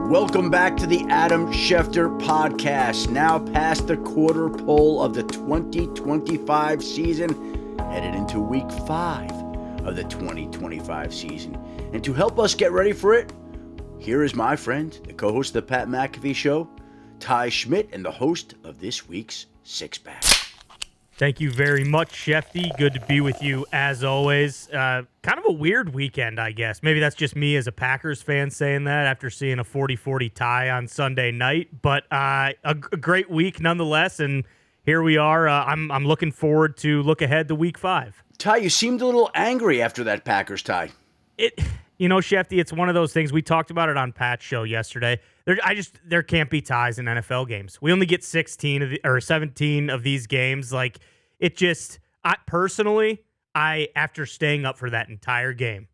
Welcome back to the Adam Schefter podcast. Now past the quarter pole of the 2025 season, headed into week 5 of the 2025 season. And to help us get ready for it, here is my friend, the co-host of the Pat McAfee Show, Ty Schmit, and the host of this week's Six Pack. Thank you very much, Schefty. Good to be with you as always. Kind of a weird weekend, I guess. Maybe that's just me as a Packers fan saying that after seeing a 40-40 tie on Sunday night. But a great week nonetheless, and here we are. I'm looking forward to look ahead to week 5. Ty, you seemed a little angry after that Packers tie. Schefty, it's one of those things. We talked about it on Pat's show yesterday. There can't be ties in NFL games. We only get 17 of these games. Like, after staying up for that entire game,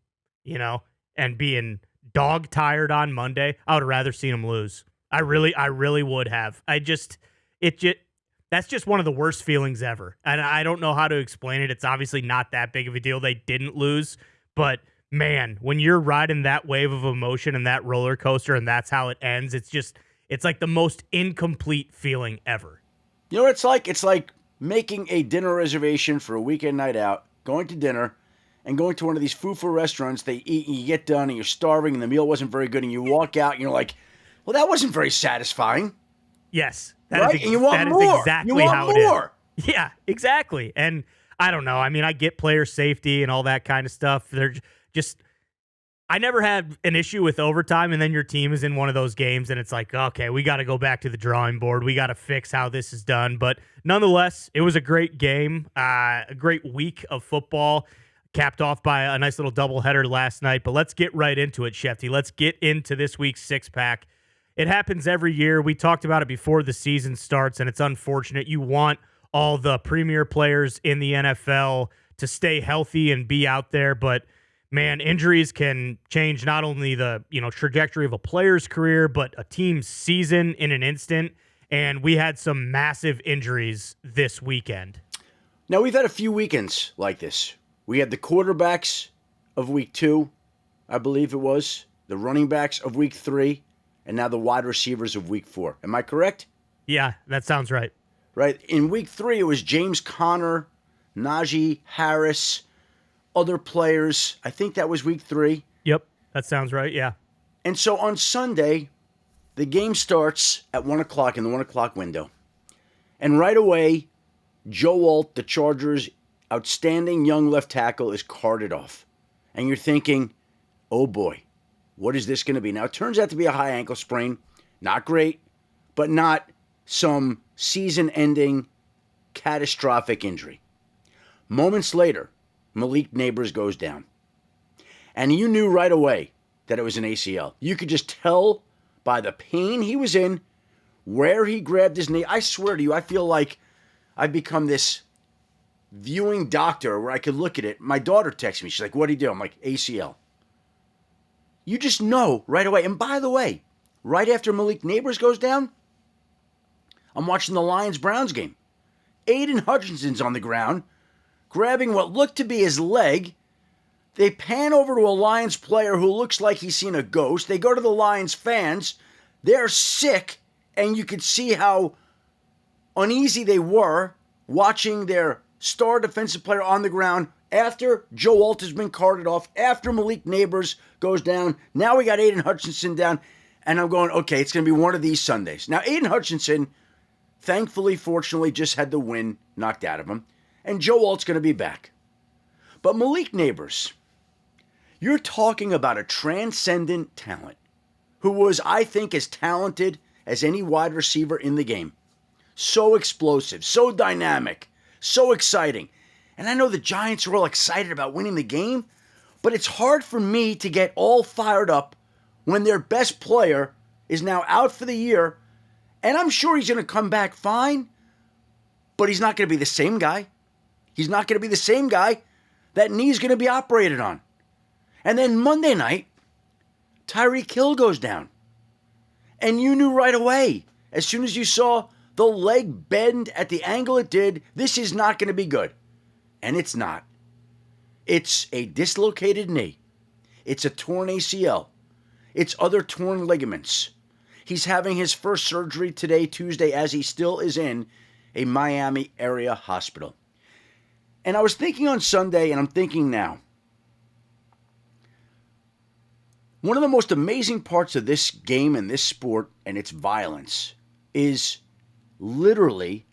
and being dog tired on Monday, I would have rather seen them lose. I really would have. That's just one of the worst feelings ever. And I don't know how to explain it. It's obviously not that big of a deal. They didn't lose, but man, when you're riding that wave of emotion and that roller coaster and that's how it ends, it's like the most incomplete feeling ever. You know what it's like? It's like making a dinner reservation for a weekend night out, going to dinner, and going to one of these foo-foo restaurants. They eat and you get done and you're starving and the meal wasn't very good and you walk out and you're like, well, that wasn't very satisfying. Yes. Right? And you want more. Exactly how it is. Yeah, exactly. And I don't know. I mean, I get player safety and all that kind of stuff. I never had an issue with overtime, and then your team is in one of those games, and it's like, okay, we got to go back to the drawing board. We got to fix how this is done. But nonetheless, it was a great game, a great week of football, capped off by a nice little doubleheader last night. But let's get right into it, Shefty. Let's get into this week's six-pack. It happens every year. We talked about it before the season starts, and it's unfortunate. You want all the premier players in the NFL to stay healthy and be out there, but man, injuries can change not only the trajectory of a player's career, but a team's season in an instant. And we had some massive injuries this weekend. Now, we've had a few weekends like this. We had the quarterbacks of week 2, I believe it was, the running backs of week 3, and now the wide receivers of week 4. Am I correct? Yeah, that sounds right. Right. In week 3, it was James Conner, Najee Harris, other players. I think that was week 3. Yep, that sounds right, yeah. And so on Sunday, the game starts at 1 o'clock in the 1 o'clock window. And right away, Joe Alt, the Chargers' outstanding young left tackle, is carted off. And you're thinking, oh boy, what is this going to be? Now, it turns out to be a high ankle sprain. Not great, but not some season-ending catastrophic injury. Moments later, Malik Nabers goes down. And you knew right away that it was an ACL. You could just tell by the pain he was in, where he grabbed his knee. I swear to you, I feel like I've become this viewing doctor where I could look at it. My daughter texts me. She's like, what do you do? I'm like, ACL. You just know right away. And by the way, right after Malik Nabers goes down, I'm watching the Lions-Browns game. Aiden Hutchinson's on the ground, grabbing what looked to be his leg. They pan over to a Lions player who looks like he's seen a ghost. They go to the Lions fans. They're sick, and you could see how uneasy they were watching their star defensive player on the ground after Joe Alt has been carted off, after Malik Nabers goes down. Now we got Aiden Hutchinson down, and I'm going, okay, it's going to be one of these Sundays. Now, Aiden Hutchinson, thankfully, fortunately, just had the win knocked out of him. And Joe Alt's going to be back. But Malik Nabers, you're talking about a transcendent talent who was, I think, as talented as any wide receiver in the game. So explosive, so dynamic, so exciting. And I know the Giants are all excited about winning the game, but it's hard for me to get all fired up when their best player is now out for the year. And I'm sure he's going to come back fine, but he's not going to be the same guy. He's not going to be the same guy. That knee's going to be operated on. And then Monday night, Tyreek Hill goes down. And you knew right away, as soon as you saw the leg bend at the angle it did, this is not going to be good. And it's not. It's a dislocated knee. It's a torn ACL. It's other torn ligaments. He's having his first surgery today, Tuesday, as he still is in a Miami area hospital. And I was thinking on Sunday, and I'm thinking now, one of the most amazing parts of this game and this sport and its violence is literally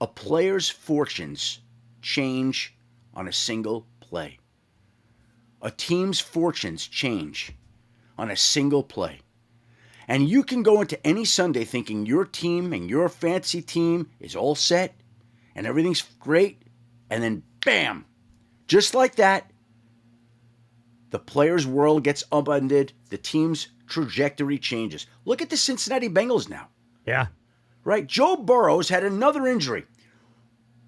a player's fortunes change on a single play. A team's fortunes change on a single play. And you can go into any Sunday thinking your team and your fantasy team is all set and everything's great, and then bam, just like that, the player's world gets upended, the team's trajectory changes. Look at the Cincinnati Bengals now. Yeah. Right? Joe Burrow's had another injury.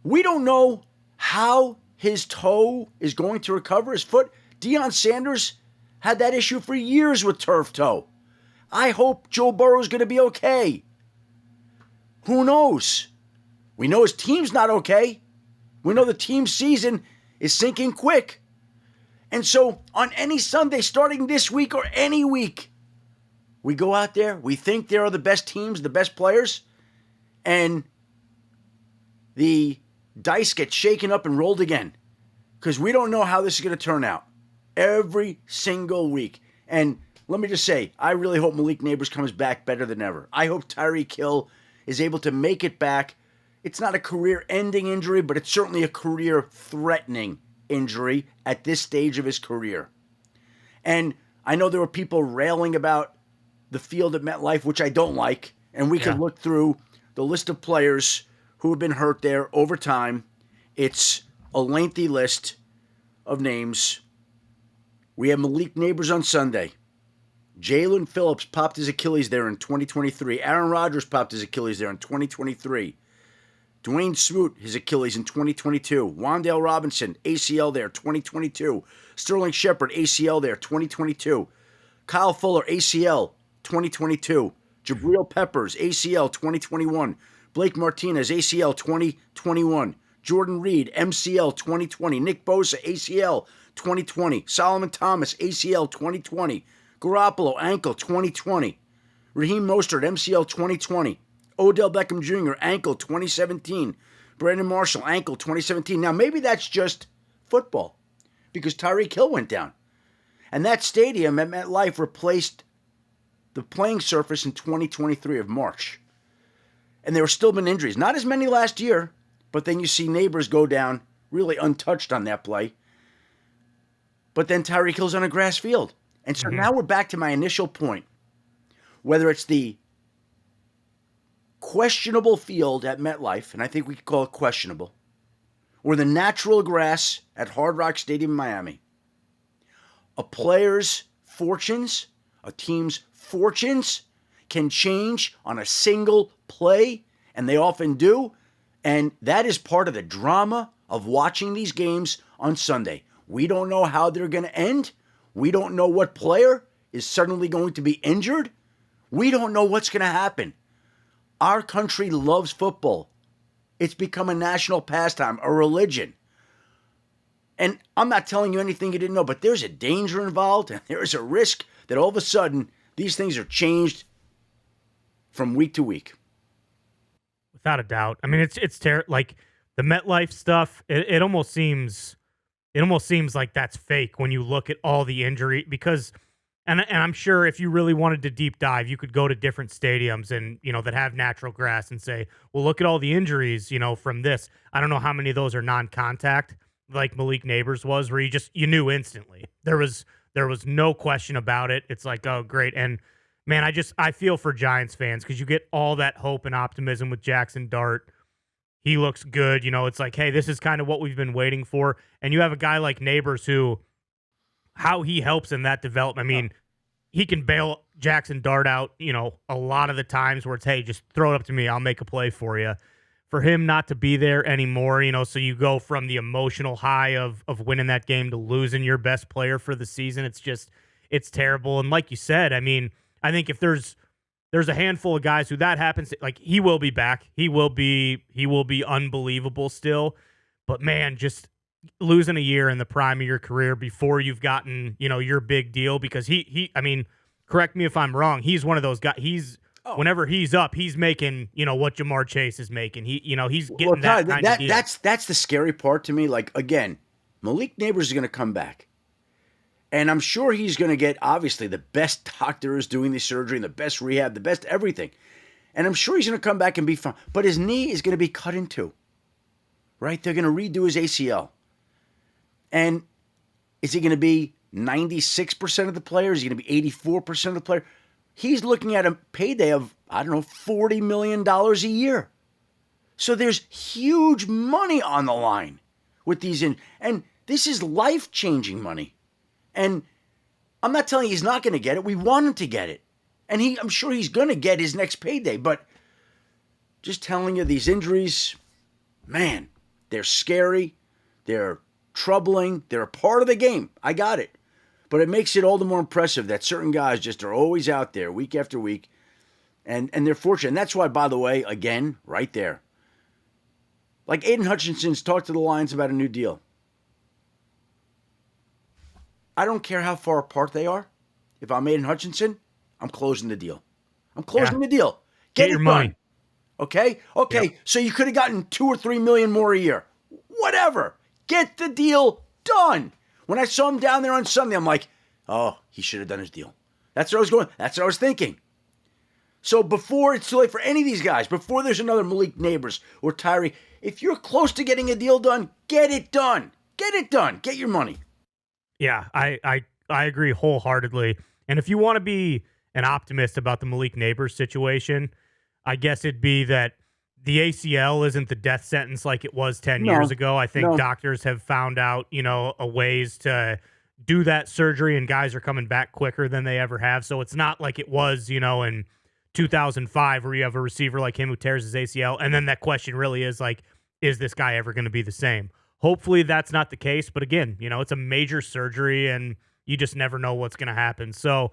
We don't know how his toe is going to recover, his foot. Deion Sanders had that issue for years with turf toe. I hope Joe Burrow's going to be okay. Who knows? We know his team's not okay. We know the team's season is sinking quick. And so on any Sunday, starting this week or any week, we go out there, we think there are the best teams, the best players, and the dice get shaken up and rolled again because we don't know how this is going to turn out every single week. And let me just say, I really hope Malik Nabers comes back better than ever. I hope Tyreek Hill is able to make it back. It's not a career-ending injury, but it's certainly a career-threatening injury at this stage of his career. And I know there were people railing about the field at MetLife, which I don't like, and we could look through the list of players who have been hurt there over time. It's a lengthy list of names. We have Malik Nabers on Sunday. Jalen Phillips popped his Achilles there in 2023. Aaron Rodgers popped his Achilles there in 2023. Dwayne Smoot, his Achilles in 2022. Wan'Dale Robinson, ACL there, 2022. Sterling Shepard, ACL there, 2022. Kyle Fuller, ACL, 2022. Jabril Peppers, ACL, 2021. Blake Martinez, ACL, 2021. Jordan Reed, MCL, 2020. Nick Bosa, ACL, 2020. Solomon Thomas, ACL, 2020. Garoppolo, ankle, 2020. Raheem Mostert, MCL, 2020. Odell Beckham Jr., ankle, 2017. Brandon Marshall, ankle, 2017. Now, maybe that's just football because Tyreek Hill went down. And that stadium at MetLife replaced the playing surface in 2023 of March. And there have still been injuries. Not as many last year, but then you see Nabers go down really untouched on that play. But then Tyreek Hill's on a grass field. And so now we're back to my initial point. Whether it's the questionable field at MetLife, and I think we could call it questionable, or the natural grass at Hard Rock Stadium in Miami, a player's fortunes, a team's fortunes can change on a single play, and they often do, and that is part of the drama of watching these games on Sunday. We don't know how they're going to end. We don't know what player is suddenly going to be injured. We don't know what's going to happen. Our country loves football. It's become a national pastime, a religion. And I'm not telling you anything you didn't know, but there's a danger involved, and there's a risk that all of a sudden these things are changed from week to week. Without a doubt. I mean, it's terrible. Like the MetLife stuff, it almost seems like that's fake when you look at all the injury because. And I'm sure if you really wanted to deep dive, you could go to different stadiums and, that have natural grass and say, well, look at all the injuries, from this. I don't know how many of those are non-contact, like Malik Nabers was, where you knew instantly. There was no question about it. It's like, oh, great. And, man, I feel for Giants fans because you get all that hope and optimism with Jackson Dart. He looks good. It's like, hey, this is kind of what we've been waiting for. And you have a guy like Nabers who – how he helps in that development. I mean, he can bail Jackson Dart out, a lot of the times where it's, hey, just throw it up to me. I'll make a play for you. For him not to be there anymore, so you go from the emotional high of winning that game to losing your best player for the season. It's terrible. And like you said, I mean, I think if there's a handful of guys who that happens, like he will be back. He will be unbelievable still. But man, just losing a year in the prime of your career before you've gotten, your big deal because he I mean, correct me if I'm wrong. He's one of those guys. whenever he's up, he's making, what Jamar Chase is making. He's getting Well, that kind of deal. That's the scary part to me. Like, again, Malik Nabers is going to come back. And I'm sure he's going to get, obviously, the best doctors doing the surgery and the best rehab, the best everything. And I'm sure he's going to come back and be fine. But his knee is going to be cut in two, right? They're going to redo his ACL. And is he going to be 96% of the players? Is he going to be 84% of the player? He's looking at a payday of, $40 million a year. So there's huge money on the line with these. And this is life-changing money. And I'm not telling you he's not going to get it. We want him to get it. And I'm sure he's going to get his next payday. But just telling you, these injuries, man, they're scary. They're troubling. They're a part of the game. I got it. But it makes it all the more impressive that certain guys just are always out there week after week. And they're fortunate. And that's why, by the way, again, right there. Like Aiden Hutchinson's talked to the Lions about a new deal. I don't care how far apart they are. If I'm Aiden Hutchinson, I'm closing the deal. I'm closing the deal. Get your money. Okay? Okay, yep. So you could have gotten $2 or $3 million more a year. Whatever. Get the deal done. When I saw him down there on Sunday, I'm like, oh, he should have done his deal. That's where I was going. That's what I was thinking. So before it's too late for any of these guys, before there's another Malik Nabers or Tyreek, if you're close to getting a deal done, get it done. Get it done. Get your money. Yeah, I agree wholeheartedly. And if you want to be an optimist about the Malik Nabers situation, I guess it'd be that the ACL isn't the death sentence like it was 10 years ago. I think doctors have found out, a ways to do that surgery, and guys are coming back quicker than they ever have. So it's not like it was, in 2005 where you have a receiver like him who tears his ACL. And then that question really is like, is this guy ever going to be the same? Hopefully that's not the case. But again, it's a major surgery and you just never know what's going to happen. So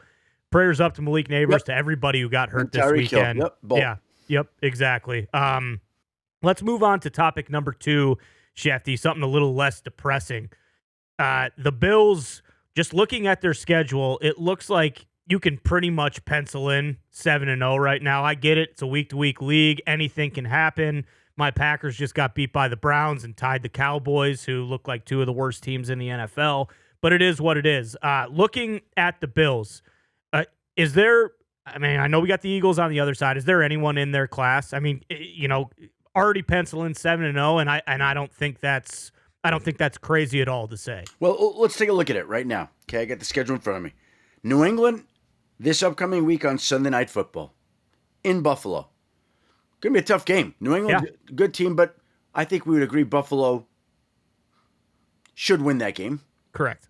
prayers up to Malik Nabers, to everybody who got hurt this weekend. Yep, exactly. Let's move on to topic number 2, Schefty, something a little less depressing. The Bills, just looking at their schedule, it looks like you can pretty much pencil in 7-0 right now. I get it. It's a week-to-week league. Anything can happen. My Packers just got beat by the Browns and tied the Cowboys, who look like two of the worst teams in the NFL. But it is what it is. Looking at the Bills, is there... I know we got the Eagles on the other side. Is there anyone in their class? Already pencil in 7-0, and I don't think that's crazy at all to say. Well, let's take a look at it right now. Okay, I got the schedule in front of me. New England this upcoming week on Sunday Night Football in Buffalo. Gonna be a tough game. New England, good team, but I think we would agree Buffalo should win that game. Correct.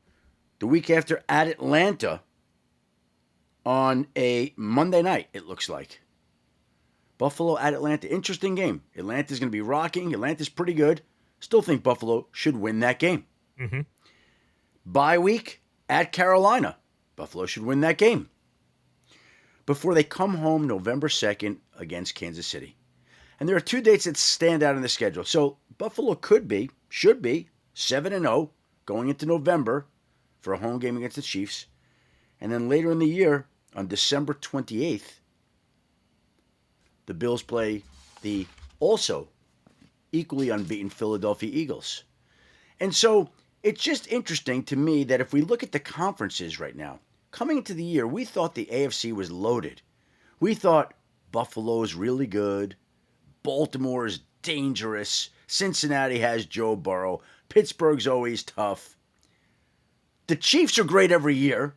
The week after at Atlanta. On a Monday night, it looks like. Buffalo at Atlanta. Interesting game. Atlanta's going to be rocking. Atlanta's pretty good. Still think Buffalo should win that game. Mm-hmm. Bye week at Carolina. Buffalo should win that game. Before they come home November 2nd against Kansas City. And there are 2 dates that stand out in the schedule. So Buffalo should be 7-0 going into November for a home game against the Chiefs. And then later in the year, on December 28th, the Bills play the also equally unbeaten Philadelphia Eagles. And so it's just interesting to me that if we look at the conferences right now, coming into the year, we thought the AFC was loaded. We thought Buffalo is really good, Baltimore is dangerous, Cincinnati has Joe Burrow, Pittsburgh's always tough. The Chiefs are great every year.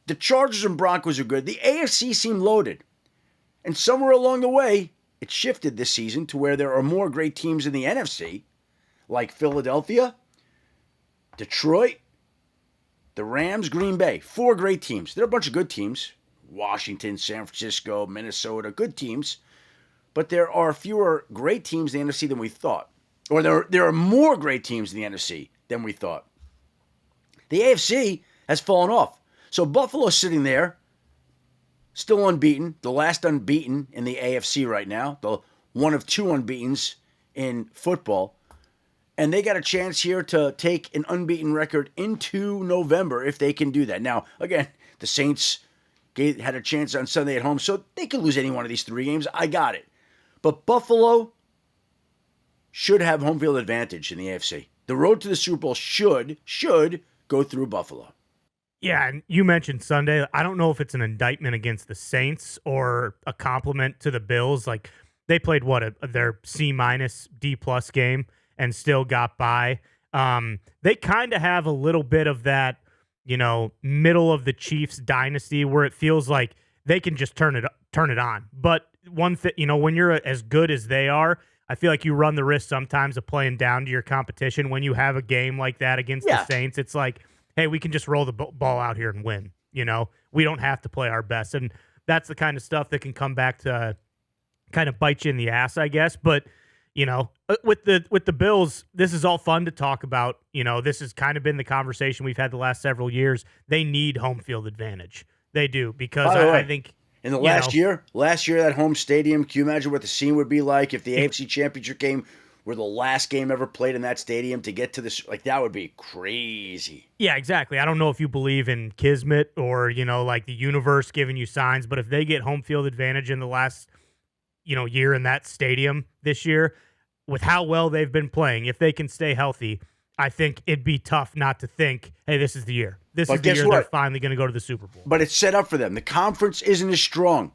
The Chargers and Broncos are good. The AFC seemed loaded. And somewhere along the way, it shifted this season to where there are more great teams in the NFC, like Philadelphia, Detroit, the Rams, Green Bay. 4 great teams. There are a bunch of good teams. Washington, San Francisco, Minnesota, good teams. But there are fewer great teams in the NFC than we thought. Or there are more great teams in the NFC than we thought. The AFC has fallen off. So Buffalo's sitting there, still unbeaten, the last unbeaten in the AFC right now, the one of 2 unbeatens in football. And they got a chance here to take an unbeaten record into November if they can do that. Now, again, the Saints, had a chance on Sunday at home, so they could lose any one of these 3 games. I got it. But Buffalo should have home field advantage in the AFC. The road to the Super Bowl should go through Buffalo. Yeah, and you mentioned Sunday. I don't know if it's an indictment against the Saints or a compliment to the Bills. Like, they played their C-, D+ game and still got by. They kind of have a little bit of that, middle of the Chiefs dynasty where it feels like they can just turn it on. But one thing, when you're as good as they are, I feel like you run the risk sometimes of playing down to your competition. When you have a game like that against the Saints, it's like, hey, we can just roll the ball out here and win. We don't have to play our best. And that's the kind of stuff that can come back to kind of bite you in the ass, I guess. But, with the Bills, this is all fun to talk about. This has kind of been the conversation we've had the last several years. They need home field advantage. They do, because I think in the last year, that home stadium, can you imagine what the scene would be like if the AFC Championship game were the last game ever played in that stadium to get to this? Like, that would be crazy. Yeah, exactly. I don't know if you believe in Kismet or, like the universe giving you signs, but if they get home field advantage in the last, year in that stadium this year, with how well they've been playing, if they can stay healthy, I think it'd be tough not to think, hey, this is the year. This is the year they're finally going to go to the Super Bowl. But it's set up for them. The conference isn't as strong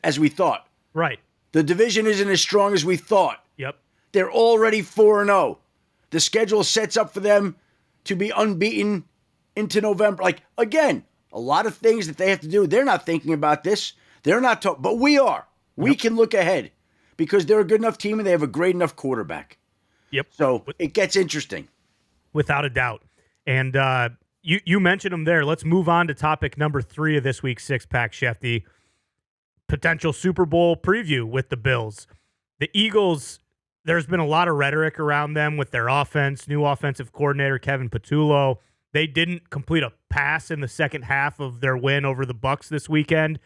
as we thought. Right. The division isn't as strong as we thought. Yep. They're already 4-0. The schedule sets up for them to be unbeaten into November. Like, again, a lot of things that they have to do. They're not thinking about this. They're not talking, but we are. We can look ahead because they're a good enough team and they have a great enough quarterback. Yep. So it gets interesting. Without a doubt. And you mentioned them there. Let's move on to topic number 3 of this week's six-pack, Schefty. Potential Super Bowl preview with the Bills. The Eagles, there's been a lot of rhetoric around them with their offense, new offensive coordinator Kevin Patullo. They didn't complete a pass in the second half of their win over the Bucs this weekend.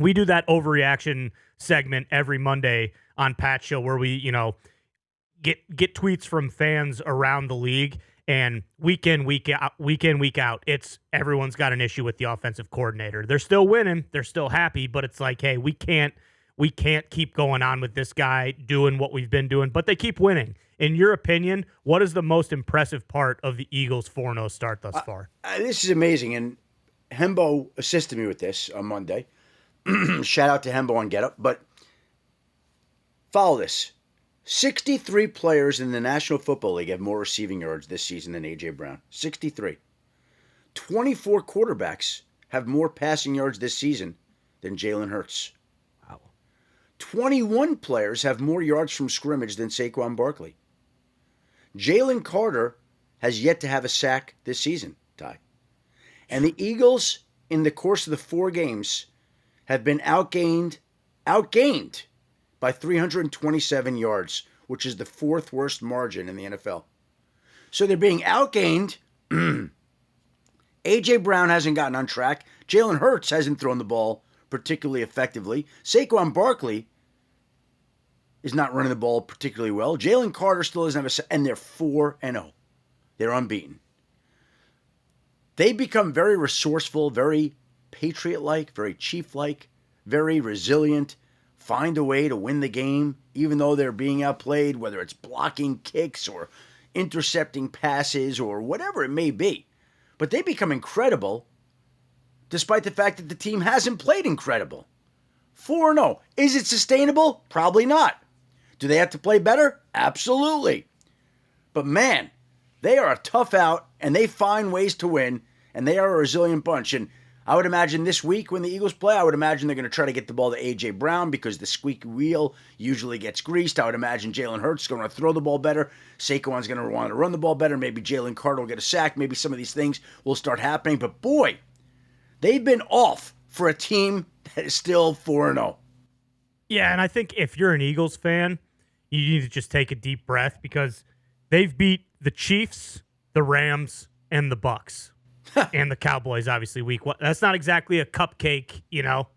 We do that overreaction segment every Monday on Pat Show where we, get tweets from fans around the league, and week in, week out, it's everyone's got an issue with the offensive coordinator. They're still winning, they're still happy, but it's like, hey, we can't keep going on with this guy doing what we've been doing, but they keep winning. In your opinion, what is the most impressive part of the Eagles' 4-0 start thus far? This is amazing, and Hembo assisted me with this on Monday. Shout out to Hembo on Get Up, but follow this. 63 players in the National Football League have more receiving yards this season than A.J. Brown. 63. 24 quarterbacks have more passing yards this season than Jalen Hurts. Wow. 21 players have more yards from scrimmage than Saquon Barkley. Jalen Carter has yet to have a sack this season, Ty. And the Eagles, in the course of the 4 games, have been outgained by 327 yards, which is the 4th worst margin in the NFL. So they're being outgained. A.J. Brown hasn't gotten on track. Jalen Hurts hasn't thrown the ball particularly effectively. Saquon Barkley is not running the ball particularly well. Jalen Carter still doesn't have and they're 4-0. They're unbeaten. They become very resourceful, very Patriot-like, very Chief-like, very resilient, find a way to win the game, even though they're being outplayed, whether it's blocking kicks or intercepting passes or whatever it may be. But they become incredible, despite the fact that the team hasn't played incredible. 4-0. Is it sustainable? Probably not. Do they have to play better? Absolutely. But man, they are a tough out, and they find ways to win, and they are a resilient bunch. And I would imagine this week when the Eagles play, I would imagine they're going to try to get the ball to A.J. Brown because the squeaky wheel usually gets greased. I would imagine Jalen Hurts is going to throw the ball better. Saquon's going to want to run the ball better. Maybe Jalen Carter will get a sack. Maybe some of these things will start happening. But boy, they've been off for a team that is still 4-0. Yeah, and I think if you're an Eagles fan, you need to just take a deep breath because they've beat the Chiefs, the Rams, and the Bucs. And the Cowboys, obviously, week 1. That's not exactly a cupcake,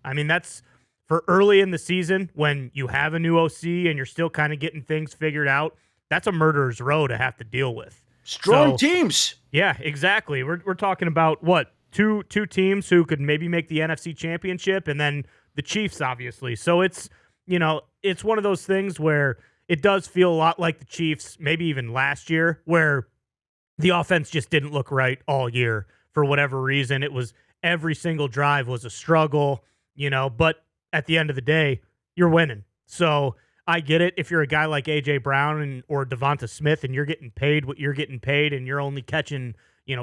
I mean, that's for early in the season when you have a new OC and you're still kind of getting things figured out. That's a murderer's row to have to deal with. Strong teams. Yeah, exactly. We're talking about, two teams who could maybe make the NFC Championship, and then the Chiefs, obviously. So it's one of those things where it does feel a lot like the Chiefs, maybe even last year, where the offense just didn't look right all year for whatever reason. It was every single drive was a struggle, but at the end of the day, you're winning. So I get it. If you're a guy like A.J. Brown or Devonta Smith and you're getting paid what you're getting paid and you're only catching,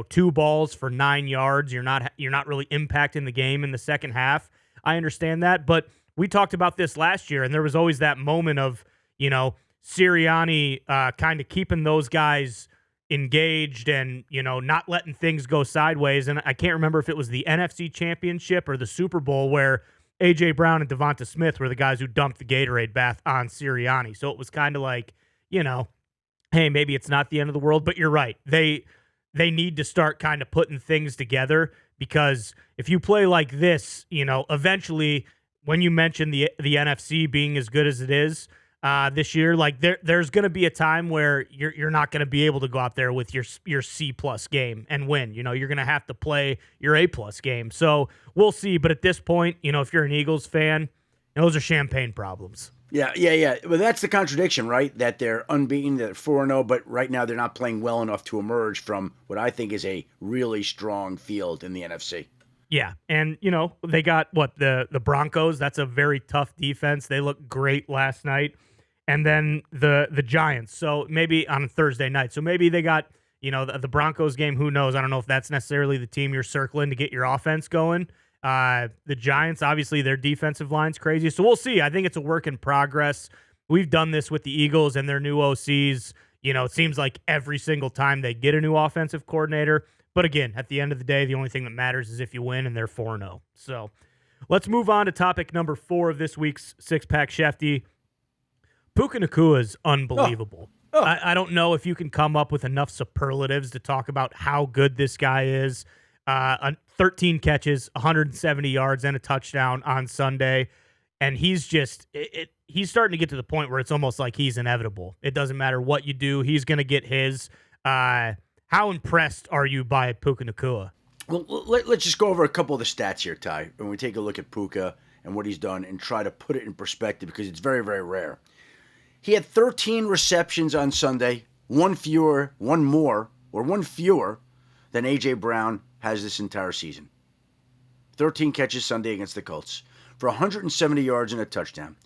2 balls for 9 yards, you're not really impacting the game in the second half. I understand that. But we talked about this last year, and there was always that moment of, Sirianni kind of keeping those guys engaged and, not letting things go sideways. And I can't remember if it was the NFC Championship or the Super Bowl where A.J. Brown and Devonta Smith were the guys who dumped the Gatorade bath on Sirianni. So it was kind of like, hey, maybe it's not the end of the world, but you're right. They need to start kind of putting things together, because if you play like this, eventually when you mention the NFC being as good as it is this year, like there's going to be a time where you're not going to be able to go out there with your C+ game and win. You're going to have to play your A+ game. So we'll see. But at this point, if you're an Eagles fan, those are champagne problems. Yeah. Well, that's the contradiction, right? That they're unbeaten, they're 4-0, but right now they're not playing well enough to emerge from what I think is a really strong field in the NFC. Yeah, and, they got, the Broncos. That's a very tough defense. They looked great last night. And then the Giants. So maybe on Thursday night. So maybe they got, the Broncos game. Who knows? I don't know if that's necessarily the team you're circling to get your offense going. The Giants, obviously, their defensive line's crazy. So we'll see. I think it's a work in progress. We've done this with the Eagles and their new OCs. It seems like every single time they get a new offensive coordinator. But again, at the end of the day, the only thing that matters is if you win, and they're 4-0. So let's move on to topic number 4 of this week's Six-Pack Shefty. Puka Nacua is unbelievable. Oh. I don't know if you can come up with enough superlatives to talk about how good this guy is. 13 catches, 170 yards, and a touchdown on Sunday. And he's just he's starting to get to the point where it's almost like he's inevitable. It doesn't matter what you do. He's going to get his. How impressed are you by Puka Nacua? Well, let's just go over a couple of the stats here, Ty, when we take a look at Puka and what he's done and try to put it in perspective, because it's very, very rare. He had 13 receptions on Sunday, one fewer than A.J. Brown has this entire season. 13 catches Sunday against the Colts for 170 yards and a touchdown.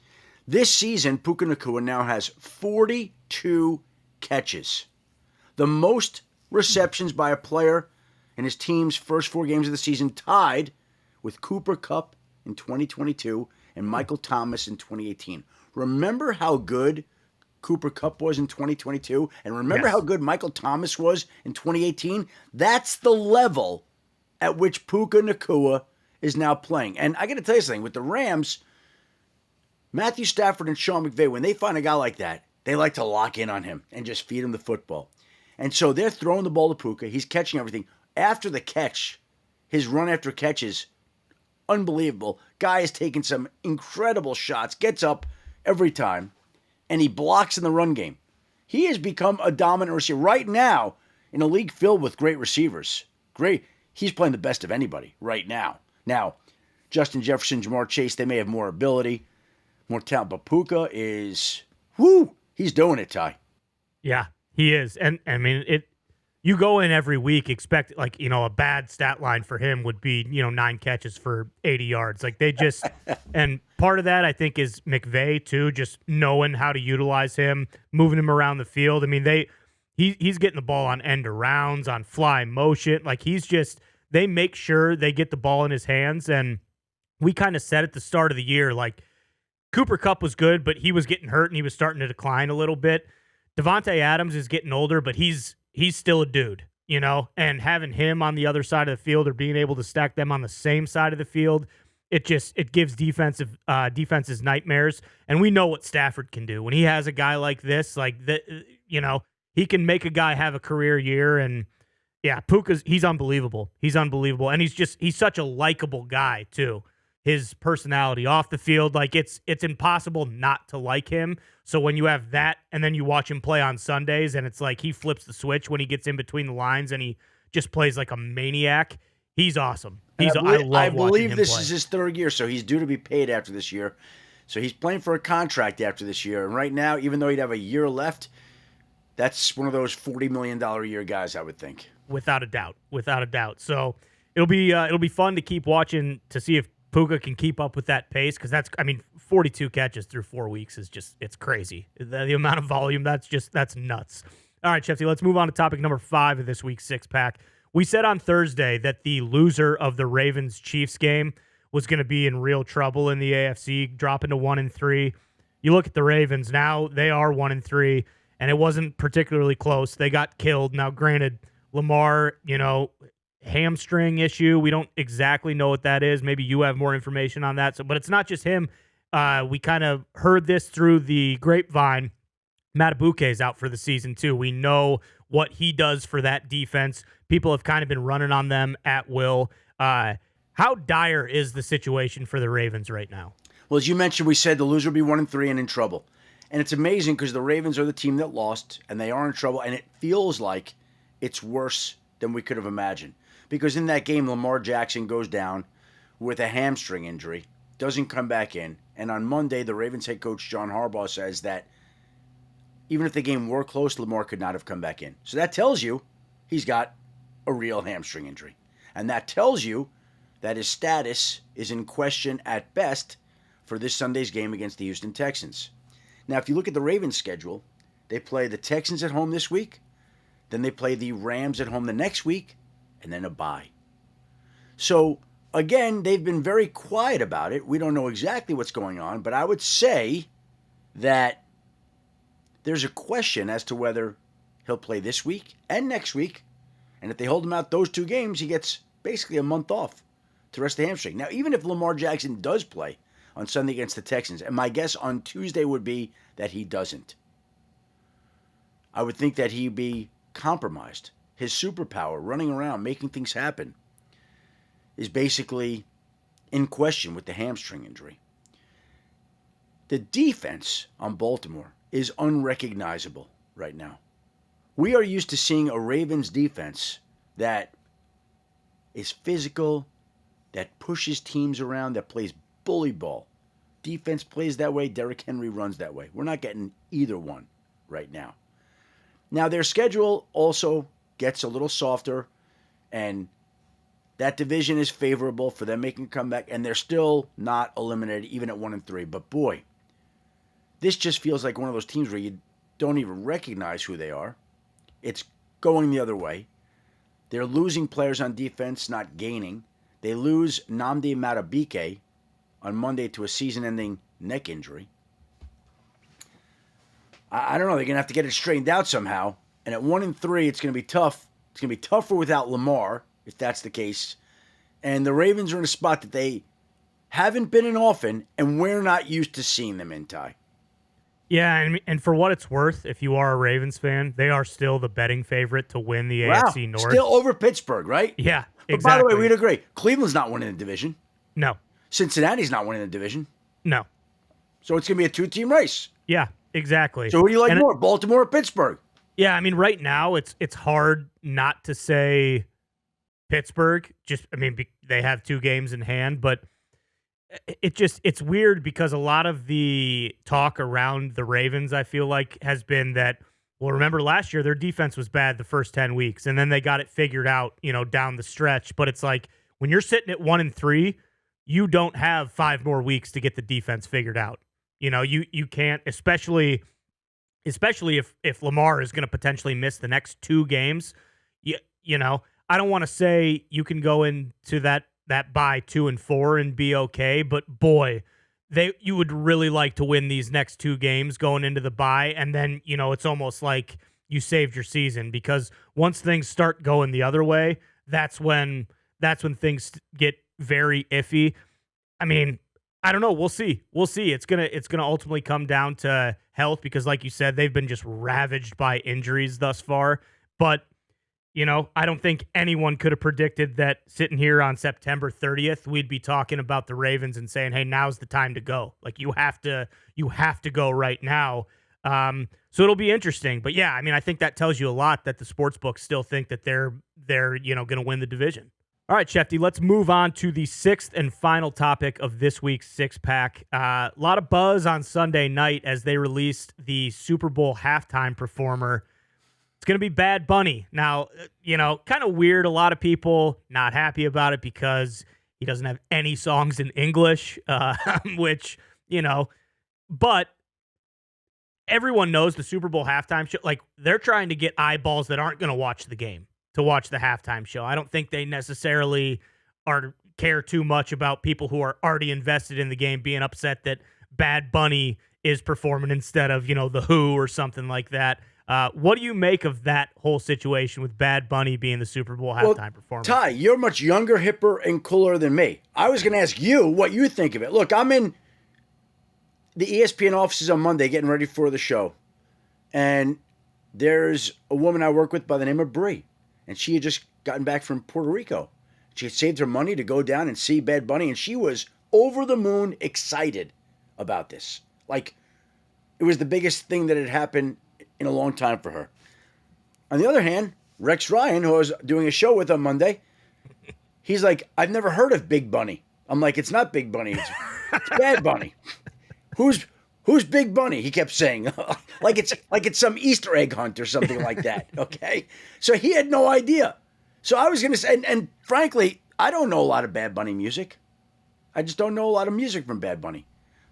This season, Puka Nacua now has 42 catches. The most receptions by a player in his team's first 4 games of the season, tied with Cooper Kupp in 2022 and Michael Thomas in 2018. Remember how good Cooper Kupp was in 2022? And remember how good Michael Thomas was in 2018? That's the level at which Puka Nacua is now playing. And I got to tell you something. With the Rams, Matthew Stafford and Sean McVay, when they find a guy like that, they like to lock in on him and just feed him the football. And so they're throwing the ball to Puka. He's catching everything. After the catch, his run after catch is unbelievable. Guy is taking some incredible shots, gets up every time, and he blocks in the run game. He has become a dominant receiver. Right now, in a league filled with great receivers, he's playing the best of anybody right now. Now, Justin Jefferson, Jamar Chase, they may have more ability, more talent, but Puka is, he's doing it, Ty. Yeah, he is. And I mean, you go in every week, expect a bad stat line for him would be, 9 catches for 80 yards. Like they just, and part of that I think is McVay too, just knowing how to utilize him, moving him around the field. I mean, he's getting the ball on end arounds, on fly motion. Like they make sure they get the ball in his hands. And we kind of said at the start of the year, like Cooper Kupp was good, but he was getting hurt and he was starting to decline a little bit. Devontae Adams is getting older, but he's still a dude, and having him on the other side of the field or being able to stack them on the same side of the field, it gives defenses nightmares. And we know what Stafford can do. When he has a guy like this, he can make a guy have a career year. And yeah, he's unbelievable. He's unbelievable. And he's such a likable guy too. His personality off the field, it's impossible not to like him. So when you have that and then you watch him play on Sundays and it's like he flips the switch when he gets in between the lines and he just plays like a maniac, He's awesome. And I love I watching believe him this play. is his third year, so he's due to be paid after this year. So he's playing for a contract after this year. And right now, even though he'd have a year left, that's one of those $40 million a year guys, I would think. Without a doubt. Without a doubt. So it'll be fun to keep watching to see if Puka can keep up with that pace, because 42 catches through 4 weeks is just, it's crazy. The amount of volume, that's nuts. All right, Shefty, let's move on to topic number 5 of this week's six-pack. We said on Thursday that the loser of the Ravens-Chiefs game was going to be in real trouble in the AFC, dropping to 1-3. You look at the Ravens now; they are 1-3, and it wasn't particularly close. They got killed. Now, granted, Lamar, hamstring issue. We don't exactly know what that is. Maybe you have more information on that. But it's not just him. We kind of heard this through the grapevine. Matt is out for the season too. We know what he does for that defense. People have kind of been running on them at will. How dire is the situation for the Ravens right now? Well, as you mentioned, we said the loser will be 1-3 and in trouble. And it's amazing because the Ravens are the team that lost, and they are in trouble, and it feels like it's worse than we could have imagined. Because in that game, Lamar Jackson goes down with a hamstring injury, doesn't come back in, and on Monday, the Ravens head coach John Harbaugh says that even if the game were close, Lamar could not have come back in. So that tells you he's got a real hamstring injury. And that tells you that his status is in question at best for this Sunday's game against the Houston Texans. Now, if you look at the Ravens' schedule, they play the Texans at home this week, then they play the Rams at home the next week, and then a bye. So, again, they've been very quiet about it. We don't know exactly what's going on, but I would say that there's a question as to whether he'll play this week and next week. And if they hold him out those 2 games, he gets basically a month off to rest the hamstring. Now, even if Lamar Jackson does play on Sunday against the Texans, and my guess on Tuesday would be that he doesn't, I would think that he'd be compromised. His superpower, running around, making things happen, is basically in question with the hamstring injury. The defense on Baltimore is unrecognizable right now. We are used to seeing a Ravens defense that is physical, that pushes teams around, that plays bully ball. Defense plays that way. Derrick Henry runs that way. We're not getting either one right now. Now, their schedule also gets a little softer, and that division is favorable for them making a comeback, and they're still not eliminated even at 1-3. But boy, this just feels like one of those teams where you don't even recognize who they are. It's going the other way. They're losing players on defense, not gaining. They lose Nnamdi Madubuike on Monday to a season-ending neck injury. I don't know. They're going to have to get it straightened out somehow. And at 1-3, it's going to be tough. It's going to be tougher without Lamar, if that's the case. And the Ravens are in a spot that they haven't been in often, and we're not used to seeing them in, Ty. Yeah, and for what it's worth, if you are a Ravens fan, they are still the betting favorite to win the AFC North. Still over Pittsburgh, right? Yeah, but exactly. By the way, we'd agree. Cleveland's not winning the division. No. Cincinnati's not winning the division. No. So it's going to be a 2-team race. Yeah, exactly. So who do you like more, Baltimore or Pittsburgh? Yeah, right now it's hard not to say Pittsburgh. They have 2 games in hand, but it's weird because a lot of the talk around the Ravens, I feel like, has been that, well, remember last year their defense was bad the first 10 weeks, and then they got it figured out, down the stretch. But it's like when you're sitting at 1-3, you don't have 5 more weeks to get the defense figured out. You can't, especially if Lamar is going to potentially miss the next 2 games. I don't want to say you can go into that bye 2-4 and be okay, but boy, you would really like to win these next 2 games going into the bye, and then it's almost like you saved your season, because once things start going the other way, that's when things get very iffy. I don't know. We'll see. It's gonna ultimately come down to health, because, like you said, they've been just ravaged by injuries thus far. But I don't think anyone could have predicted that sitting here on September 30th, we'd be talking about the Ravens and saying, "Hey, now's the time to go. Like you have to go right now." So it'll be interesting. But yeah, I think that tells you a lot that the sports books still think that they're going to win the division. All right, Shefty, let's move on to the sixth and final topic of this week's six-pack. A lot of buzz on Sunday night as they released the Super Bowl halftime performer. It's going to be Bad Bunny. Now, kind of weird. A lot of people not happy about it because he doesn't have any songs in English, which, but everyone knows the Super Bowl halftime show. Like, they're trying to get eyeballs that aren't going to watch the game to watch the halftime show. I don't think they necessarily care too much about people who are already invested in the game being upset that Bad Bunny is performing instead of, The Who or something like that. What do you make of that whole situation with Bad Bunny being the Super Bowl halftime performer? Ty, you're much younger, hipper, and cooler than me. I was going to ask you what you think of it. Look, I'm in the ESPN offices on Monday getting ready for the show. And there's a woman I work with by the name of Bree. And she had just gotten back from Puerto Rico. She had saved her money to go down and see Bad Bunny. And she was over the moon excited about this. Like, it was the biggest thing that had happened in a long time for her. On the other hand, Rex Ryan, who I was doing a show with on Monday, he's like, I've never heard of Big Bunny. I'm like, it's not Big Bunny. It's Bad Bunny. Who's Big Bunny? He kept saying, like it's some Easter egg hunt or something like that. Okay, so he had no idea. So I was gonna say, and frankly, I don't know a lot of Bad Bunny music. I just don't know a lot of music from Bad Bunny.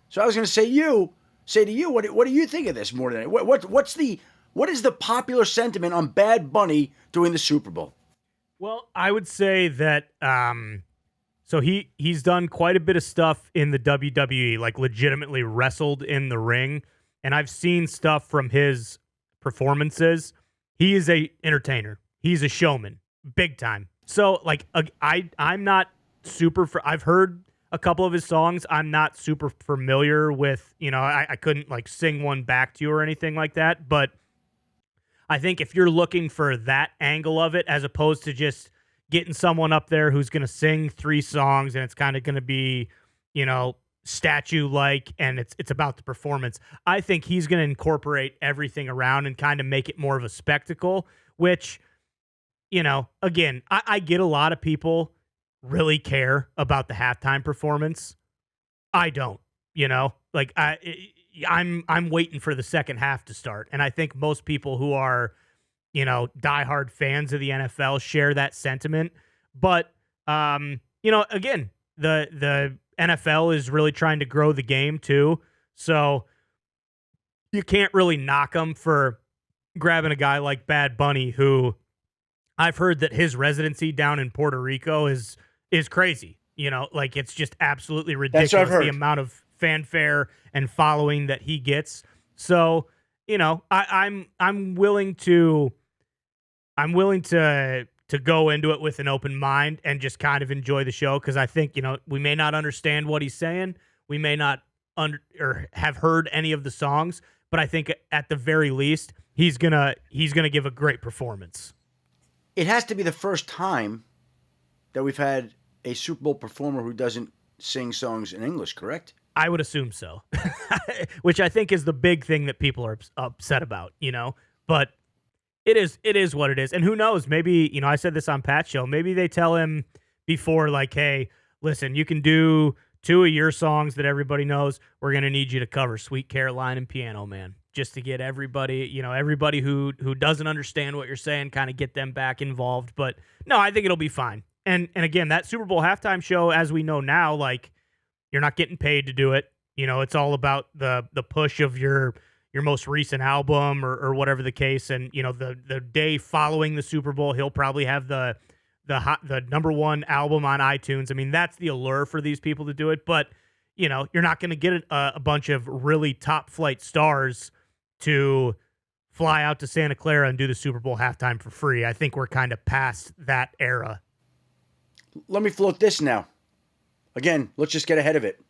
So I was gonna say to you, what do you think of this more than what is the popular sentiment on Bad Bunny during the Super Bowl? Well, I would say that so he's done quite a bit of stuff in the WWE, like legitimately wrestled in the ring, and I've seen stuff from his performances. He is a entertainer. He's a showman, big time. So like I'm not super. I've heard a couple of his songs. I'm not super familiar with. I couldn't like sing one back to you or anything like that. But I think if you're looking for that angle of it, as opposed to just getting someone up there who's going to sing 3 songs and it's kind of going to be, statue-like and it's about the performance. I think he's going to incorporate everything around and kind of make it more of a spectacle, which, again, I get a lot of people really care about the halftime performance. I don't, like I'm waiting for the second half to start. And I think most people who are, diehard fans of the NFL share that sentiment. But, again, the NFL is really trying to grow the game too. So you can't really knock them for grabbing a guy like Bad Bunny, who I've heard that his residency down in Puerto Rico is crazy. Like it's just absolutely ridiculous the amount of fanfare and following that he gets. So, I'm willing to go into it with an open mind and just kind of enjoy the show, because I think, we may not understand what he's saying. We may not or have heard any of the songs, but I think at the very least, he's gonna give a great performance. It has to be the first time that we've had a Super Bowl performer who doesn't sing songs in English, correct? I would assume so, which I think is the big thing that people are upset about, but it is what it is. And who knows, maybe, I said this on Pat's show, maybe they tell him before, like, hey, listen, you can do 2 of your songs that everybody knows. We're going to need you to cover Sweet Caroline and Piano Man, just to get everybody, everybody who doesn't understand what you're saying, kind of get them back involved. But no, I think it'll be fine. And again, that Super Bowl halftime show, as we know now, like, you're not getting paid to do it. It's all about the push of your most recent album or whatever the case. And, the day following the Super Bowl, he'll probably have the number 1 album on iTunes. I mean, that's the allure for these people to do it. But, you're not going to get a bunch of really top flight stars to fly out to Santa Clara and do the Super Bowl halftime for free. I think we're kind of past that era. Let me float this now. Again, let's just get ahead of it.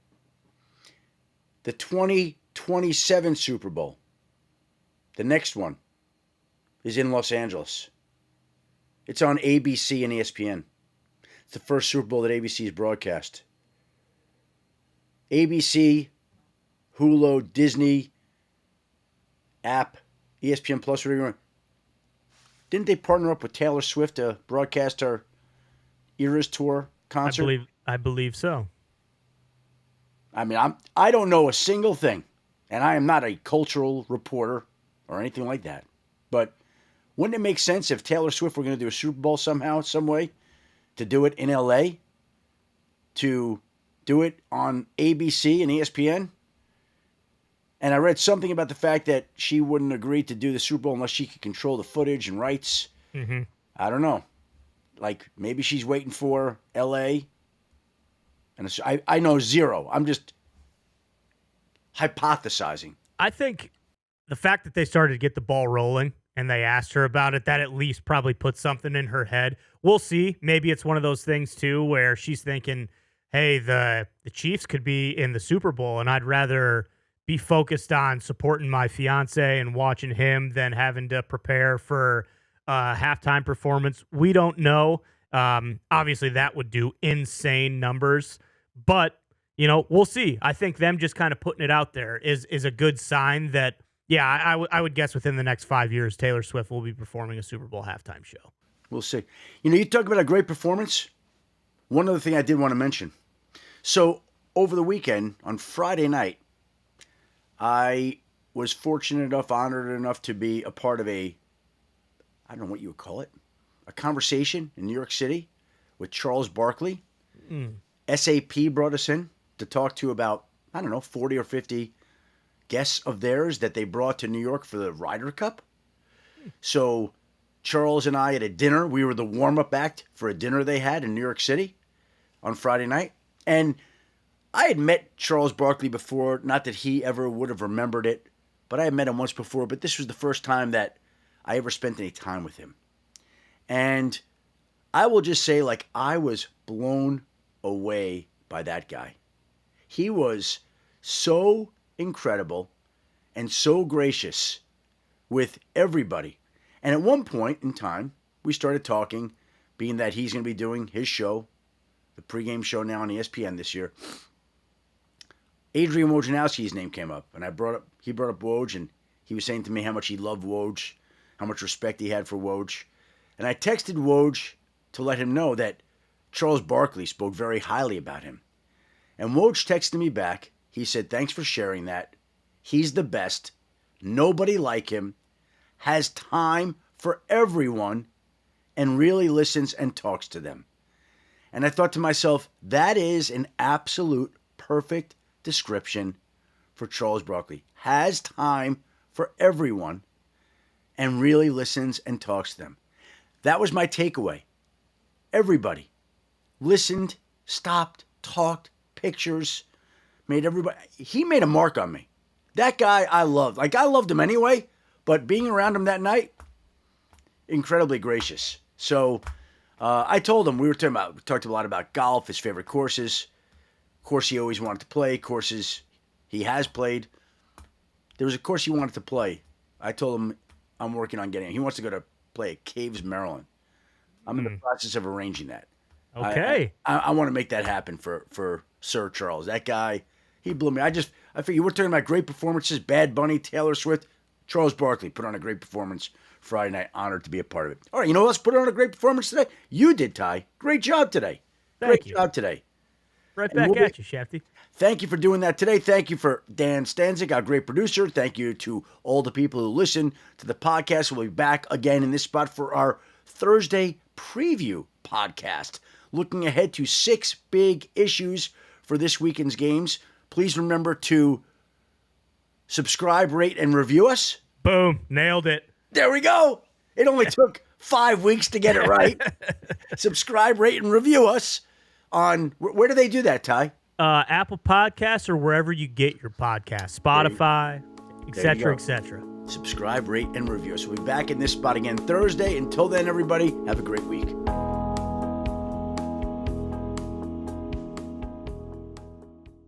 The 2027 Super Bowl, the next one, is in Los Angeles. It's on ABC and ESPN. It's the first Super Bowl that ABC has broadcast. ABC, Hulu, Disney, app, ESPN Plus, whatever you want. Didn't they partner up with Taylor Swift to broadcast her Eras Tour concert? I believe so. I mean, I don't know a single thing, and I am not a cultural reporter or anything like that. But wouldn't it make sense if Taylor Swift were going to do a Super Bowl somehow, some way, to do it in LA, to do it on ABC and ESPN? And I read something about the fact that she wouldn't agree to do the Super Bowl unless she could control the footage and rights. Mm-hmm. I don't know. Like, maybe she's waiting for LA. And I know zero. I'm just hypothesizing. I think the fact that they started to get the ball rolling and they asked her about it, that at least probably put something in her head. We'll see. Maybe it's one of those things, too, where she's thinking, hey, the Chiefs could be in the Super Bowl, and I'd rather be focused on supporting my fiance and watching him than having to prepare for a halftime performance. We don't know. Obviously, that would do insane numbers. But, we'll see. I think them just kind of putting it out there is a good sign that, yeah, I would guess within the next 5 years, Taylor Swift will be performing a Super Bowl halftime show. We'll see. You talk about a great performance. One other thing I did want to mention. So, over the weekend, on Friday night, I was fortunate enough, honored enough to be a part of I don't know what you would call it, a conversation in New York City with Charles Barkley. SAP brought us in to talk to about, 40 or 50 guests of theirs that they brought to New York for the Ryder Cup. So Charles and I at a dinner, we were the warm-up act for a dinner they had in New York City on Friday night. And I had met Charles Barkley before, not that he ever would have remembered it, but I had met him once before, but this was the first time that I ever spent any time with him. And I will just say, I was blown away by that guy. He was so incredible and so gracious with everybody. And at one point in time, we started talking, being that he's going to be doing his show, the pregame show now on ESPN this year. Adrian Wojnarowski's name came up, and he brought up Woj, and he was saying to me how much he loved Woj, how much respect he had for Woj. And I texted Woj to let him know that Charles Barkley spoke very highly about him. And Woj texted me back. He said, thanks for sharing that. He's the best. Nobody like him. Has time for everyone and really listens and talks to them. And I thought to myself, that is an absolute perfect description for Charles Barkley. Has time for everyone and really listens and talks to them. That was my takeaway. Everybody listened, stopped, talked, pictures, he made a mark on me. That guy I loved. I loved him anyway, but being around him that night, incredibly gracious. So I told him, we talked a lot about golf, his favorite courses, course he always wanted to play, courses he has played. There was a course he wanted to play. I told him I'm working on getting it. He wants to go to play at Caves, Maryland. I'm in the process of arranging that. Okay. I want to make that happen for Sir Charles. That guy, he blew me. I figure we're talking about great performances, Bad Bunny, Taylor Swift. Charles Barkley put on a great performance Friday night. Honored to be a part of it. All right, you know who else put on a great performance today? You did, Ty. Great job today. Thank you. Great job today. Right back at you, Schefty. Thank you for doing that today. Thank you for Dan Stanzik, our great producer. Thank you to all the people who listen to the podcast. We'll be back again in this spot for our Thursday preview podcast, looking ahead to 6 big issues for this weekend's games. Please remember to subscribe, rate, and review us. Boom. Nailed it. There we go. It only took 5 weeks to get it right. Subscribe, rate, and review us on, where do they do that, Ty? Apple Podcasts or wherever you get your podcasts. Spotify, etc., etc. Subscribe, rate, and review us. We'll be back in this spot again Thursday. Until then, everybody, have a great week.